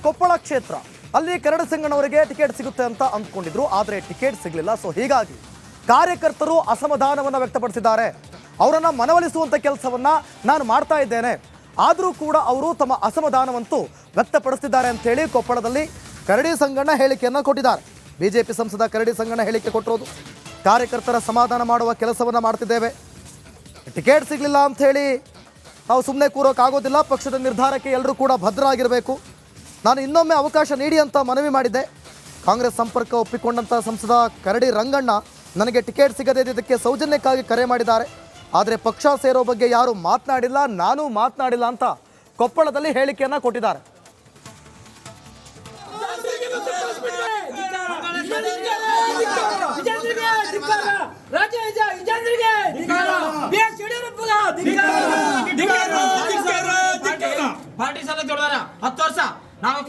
ಕೊಪ್ಪಳ ಕ್ಷೇತ್ರ. ಅಲ್ಲಿ ಕರಡಿ ಸಂಗಣ್ಣವರಿಗೆ ಟಿಕೆಟ್ ಸಿಗುತ್ತೆ ಅಂತ ಅಂದ್ಕೊಂಡಿದ್ರು, ಆದರೆ ಟಿಕೆಟ್ ಸಿಗಲಿಲ್ಲ. ಸೊ ಹೀಗಾಗಿ ಕಾರ್ಯಕರ್ತರು ಅಸಮಾಧಾನವನ್ನು ವ್ಯಕ್ತಪಡಿಸಿದ್ದಾರೆ. ಅವರನ್ನು ಮನವೊಲಿಸುವಂಥ ಕೆಲಸವನ್ನ ನಾನು ಮಾಡ್ತಾ ಇದ್ದೇನೆ, ಆದರೂ ಕೂಡ ಅವರು ತಮ್ಮ ಅಸಮಾಧಾನವಂತೂ ವ್ಯಕ್ತಪಡಿಸ್ತಿದ್ದಾರೆ ಅಂತೇಳಿ ಕೊಪ್ಪಳದಲ್ಲಿ ಕರಡಿ ಸಂಗಣ್ಣ ಹೇಳಿಕೆಯನ್ನು ಕೊಟ್ಟಿದ್ದಾರೆ. ಬಿಜೆಪಿ ಸಂಸದ ಕರಡಿ ಸಂಗಣ್ಣ ಹೇಳಿಕೆ ಕೊಟ್ಟಿರೋದು, ಕಾರ್ಯಕರ್ತರ ಸಮಾಧಾನ ಮಾಡುವ ಕೆಲಸವನ್ನು ಮಾಡ್ತಿದ್ದೇವೆ, ಟಿಕೆಟ್ ಸಿಗಲಿಲ್ಲ ಅಂಥೇಳಿ ನಾವು ಸುಮ್ಮನೆ ಕೂರೋಕ್ಕಾಗೋದಿಲ್ಲ, ಪಕ್ಷದ ನಿರ್ಧಾರಕ್ಕೆ ಎಲ್ಲರೂ ಕೂಡ ಭದ್ರರಾಗಿರಬೇಕು, ನಾನು ಇನ್ನೊಮ್ಮೆ ಅವಕಾಶ ನೀಡಿ ಅಂತ ಮನವಿ ಮಾಡಿದ್ದೆ. ಕಾಂಗ್ರೆಸ್ ಸಂಪರ್ಕ ಒಪ್ಪಿಕೊಂಡಂಥ ಸಂಸದ ಕರಡಿ ರಂಗಣ್ಣ ನನಗೆ ಟಿಕೆಟ್ ಸಿಗದೇ ಇದ್ದಕ್ಕೆ ಸೌಜನ್ಯಕ್ಕಾಗಿ ಕರೆ ಮಾಡಿದ್ದಾರೆ, ಆದರೆ ಪಕ್ಷ ಸೇರೋ ಬಗ್ಗೆ ಯಾರೂ ಮಾತನಾಡಿಲ್ಲ, ನಾನು ಮಾತನಾಡಿಲ್ಲ ಅಂತ ಕೊಪ್ಪಳದಲ್ಲಿ ಹೇಳಿಕೆಯನ್ನು ಕೊಟ್ಟಿದ್ದಾರೆ. ಪಾರ್ಟಿ ಸಲ ತೊಳೆದಾರ 10 ವರ್ಷ ನಾವು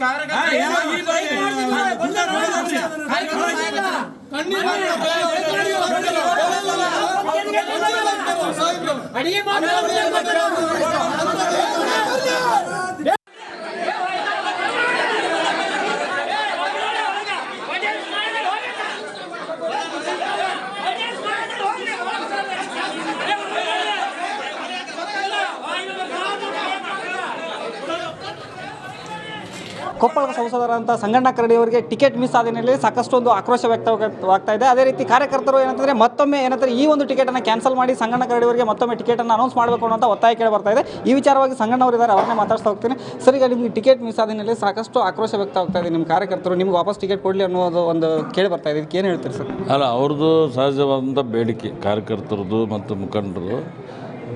ಕೊಪ್ಪಳದ ಸಂಸದರಂಥ ಸಂಗಣ್ಣ ಕರಡಿ ಅವರಿಗೆ ಟಿಕೆಟ್ ಮಿಸ್ ಆದ ಹಿನ್ನೆಲೆಯಲ್ಲಿ ಸಾಕಷ್ಟು ಒಂದು ಆಕ್ರೋಶ ವ್ಯಕ್ತವಾಗ್ತಾ ಇದೆ. ಅದೇ ರೀತಿ ಕಾರ್ಯಕರ್ತರು ಏನಂತಂದರೆ ಮತ್ತೊಮ್ಮೆ ಈ ಒಂದು ಟಿಕೆಟನ್ನು ಕ್ಯಾನ್ಸಲ್ ಮಾಡಿ ಸಂಗಣ್ಣ ಕರಡಿ ಅವರಿಗೆ ಮತ್ತೊಮ್ಮೆ ಟಿಕೆಟನ್ನು ಅನೌನ್ಸ್ ಮಾಡಬೇಕು ಅನ್ನೋ ಒತ್ತಾಯ ಕೇಳಿ ಬರ್ತಾ ಇದೆ. ಈ ವಿಚಾರವಾಗಿ ಸಂಗಣ್ಣ ಅವರು ಇದ್ದಾರೆ, ಅವ್ರನ್ನೇ ಮಾತಾಡ್ತಾ ಹೋಗ್ತೀನಿ. ಸರ್, ಈಗ ನಿಮಗೆ ಟಿಕೆಟ್ ಮಿಸ್ ಆದ ಹಿನ್ನೆಲೆಯಲ್ಲಿ ಸಾಕಷ್ಟು ಆಕ್ರೋಶ ವ್ಯಕ್ತವಾಗ್ತಾ ಇದೆ. ನಿಮ್ಮ ಕಾರ್ಯಕರ್ತರು ನಿಮ್ಗೆ ವಾಪಸ್ ಟಿಕೆಟ್ ಕೊಡಲಿ ಅನ್ನೋದು ಒಂದು ಕೇಳಿ ಬರ್ತಾ ಇದೆ, ಇದಕ್ಕೆ ಏನು ಹೇಳ್ತೀರಿ ಸರ್? ಅಲ್ಲ, ಅವ್ರದ್ದು ಸಹಜವಾದಂಥ ಬೇಡಿಕೆ ಕಾರ್ಯಕರ್ತರದ್ದು ಮತ್ತು ಮುಖಂಡರು.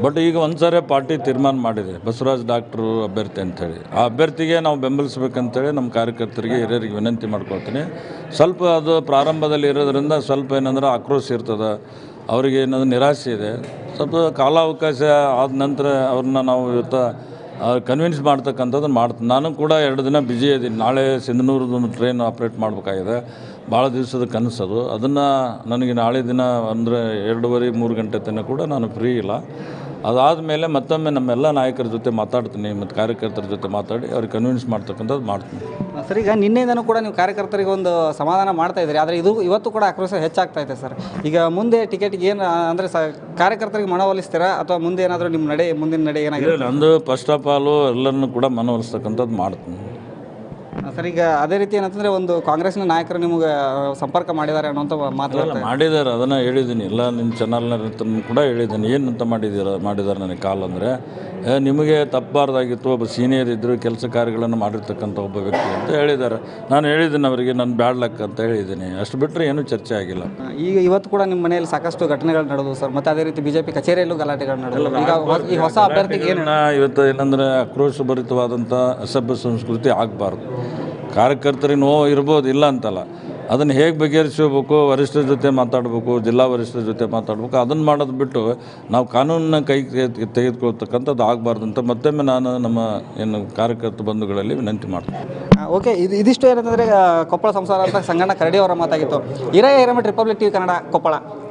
ಬಟ್ ಈಗ ಒಂದು ಸಾರಿ ಪಾರ್ಟಿ ತೀರ್ಮಾನ ಮಾಡಿದೆ, ಬಸವರಾಜ್ ಡಾಕ್ಟ್ರು ಅಭ್ಯರ್ಥಿ ಅಂಥೇಳಿ. ಆ ಅಭ್ಯರ್ಥಿಗೆ ನಾವು ಬೆಂಬಲಿಸಬೇಕಂತೇಳಿ ನಮ್ಮ ಕಾರ್ಯಕರ್ತರಿಗೆ ಹಿರಿಯರಿಗೆ ವಿನಂತಿ ಮಾಡ್ಕೊಳ್ತೀನಿ. ಸ್ವಲ್ಪ ಅದು ಪ್ರಾರಂಭದಲ್ಲಿ ಇರೋದ್ರಿಂದ ಸ್ವಲ್ಪ ಏನಂದ್ರೆ ಆಕ್ರೋಶ ಇರ್ತದೆ, ಅವರಿಗೆ ಏನಾದರೂ ನಿರಾಸೆ ಇದೆ. ಸ್ವಲ್ಪ ಕಾಲಾವಕಾಶ ಆದ ನಂತರ ಅವ್ರನ್ನ ನಾವು ಇವತ್ತು ಕನ್ವಿನ್ಸ್ ಮಾಡ್ತಕ್ಕಂಥದ್ದು ಮಾಡ್ತೀನಿ. ನಾನು ಕೂಡ 2 ದಿನ ಬ್ಯುಸಿ ಇದ್ದೀನಿ. ನಾಳೆ ಸಿಂಧನೂರದೊಂದು ಟ್ರೈನ್ ಆಪ್ರೇಟ್ ಮಾಡಬೇಕಾಗಿದೆ, ಭಾಳ ದಿವಸದ ಕನಸದು. ಅದನ್ನು ನನಗೆ ನಾಳೆ ದಿನ ಅಂದರೆ 2:30-3 ಗಂಟೆ ತನಕ ಕೂಡ ನಾನು ಫ್ರೀ ಇಲ್ಲ. ಅದಾದಮೇಲೆ ಮತ್ತೊಮ್ಮೆ ನಮ್ಮೆಲ್ಲ ನಾಯಕರ ಜೊತೆ ಮಾತಾಡ್ತೀನಿ ಮತ್ತು ಕಾರ್ಯಕರ್ತರ ಜೊತೆ ಮಾತಾಡಿ ಅವ್ರಿಗೆ ಕನ್ವಿನ್ಸ್ ಮಾಡ್ತಕ್ಕಂಥದ್ದು ಮಾಡ್ತೀನಿ. ಸರ್, ಈಗ ನಿನ್ನೆಯಿಂದನೂ ಕೂಡ ನೀವು ಕಾರ್ಯಕರ್ತರಿಗೆ ಒಂದು ಸಮಾಧಾನ ಮಾಡ್ತಾ ಇದ್ದೀರಿ, ಆದರೆ ಇವತ್ತು ಕೂಡ ಆಕ್ರೋಶ ಹೆಚ್ಚಾಗ್ತಾ ಇದೆ ಸರ್. ಈಗ ಮುಂದೆ ಟಿಕೆಟ್ಗೆ ಏನು ಅಂದರೆ ಕಾರ್ಯಕರ್ತರಿಗೆ ಮನವೊಲಿಸ್ತೀರಾ ಅಥವಾ ಮುಂದೆ ಏನಾದರೂ ನಿಮ್ಮ ಮುಂದಿನ ನಡೆ ಏನಾಗಿದೆ? ನಂದು ಫಸ್ಟ್ ಆಫ್ ಆಲು ಎಲ್ಲರನ್ನೂ ಕೂಡ ಮನವೊಲಿಸ್ತಕ್ಕಂಥದ್ದು ಮಾಡ್ತೀನಿ ಸರ್. ಈಗ ಅದೇ ರೀತಿ ಏನಂತಂದರೆ ಒಂದು ಕಾಂಗ್ರೆಸ್ನ ನಾಯಕರು ನಿಮಗೆ ಸಂಪರ್ಕ ಮಾಡಿದ್ದಾರೆ ಅನ್ನೋಂಥ ಮಾತಾಡ್ತಾರೆ. ಮಾಡಿದ್ದಾರೆ, ಅದನ್ನು ಹೇಳಿದ್ದೀನಿ. ಎಲ್ಲ ನಿಮ್ಮ ಚಾನಲ್ನ ಕೂಡ ಹೇಳಿದ್ದೀನಿ. ಏನಂತ ಮಾಡಿದ್ದಾರೆ ನನಗೆ ಕಾಲ್ ಅಂದರೆ, ನಿಮಗೆ ತಪ್ಪಬಾರ್ದಾಗಿತ್ತು, ಒಬ್ಬ ಸೀನಿಯರ್ ಇದ್ದರು, ಕೆಲಸ ಕಾರ್ಯಗಳನ್ನು ಮಾಡಿರ್ತಕ್ಕಂಥ ಒಬ್ಬ ವ್ಯಕ್ತಿ ಅಂತ ಹೇಳಿದ್ದಾರೆ. ನಾನು ಹೇಳಿದ್ದೀನಿ ಅವರಿಗೆ, ನಾನು ಬ್ಯಾಡ್ ಲಕ್ ಅಂತ ಹೇಳಿದ್ದೀನಿ. ಅಷ್ಟು ಬಿಟ್ಟರೆ ಏನೂ ಚರ್ಚೆ ಆಗಿಲ್ಲ. ಈಗ ಇವತ್ತು ಕೂಡ ನಿಮ್ಮ ಮನೆಯಲ್ಲಿ ಸಾಕಷ್ಟು ಘಟನೆಗಳು ನಡೆದು ಸರ್, ಮತ್ತು ಅದೇ ರೀತಿ ಬಿಜೆಪಿ ಕಚೇರಿಯಲ್ಲೂ ಗಲಾಟೆಗಳು ನಡೆದು, ಈಗ ಈ ಹೊಸ ಅಭ್ಯರ್ಥಿಗೆ ಏನು ಇವತ್ತು ಏನಂದರೆ ಆಕ್ರೋಶಭರಿತವಾದಂಥ ಅಸಭ್ಯ ಸಂಸ್ಕೃತಿ ಆಗಬಾರ್ದು. ಕಾರ್ಯಕರ್ತರಿಗೆ ನೋವು ಇರ್ಬೋದು, ಇಲ್ಲ ಅಂತಲ್ಲ, ಅದನ್ನು ಹೇಗೆ ಬಗೆಹರಿಸಬೇಕು, ವರಿಷ್ಠರ ಜೊತೆ ಮಾತಾಡಬೇಕು, ಜಿಲ್ಲಾ ವರಿಷ್ಠರ ಜೊತೆ ಮಾತಾಡಬೇಕು. ಅದನ್ನು ಮಾಡೋದು ಬಿಟ್ಟು ನಾವು ಕಾನೂನನ್ನ ತೆಗೆದುಕೊಳ್ತಕ್ಕಂಥದ್ದು ಆಗಬಾರ್ದು ಅಂತ ಮತ್ತೊಮ್ಮೆ ನಾನು ನಮ್ಮ ಏನು ಕಾರ್ಯಕರ್ತ ಬಂಧುಗಳಲ್ಲಿ ವಿನಂತಿ ಮಾಡ್ತೀನಿ. ಓಕೆ, ಇದಿಷ್ಟು ಏನಂತಂದರೆ ಕೊಪ್ಪಳ ಸಂಸಾರ ಅಂತ ಸಂಗಣ್ಣ ಕರಡಿ ಅವರ ಮಾತಾಗಿತ್ತು. Hiremath republic TV Kannada, Koppal.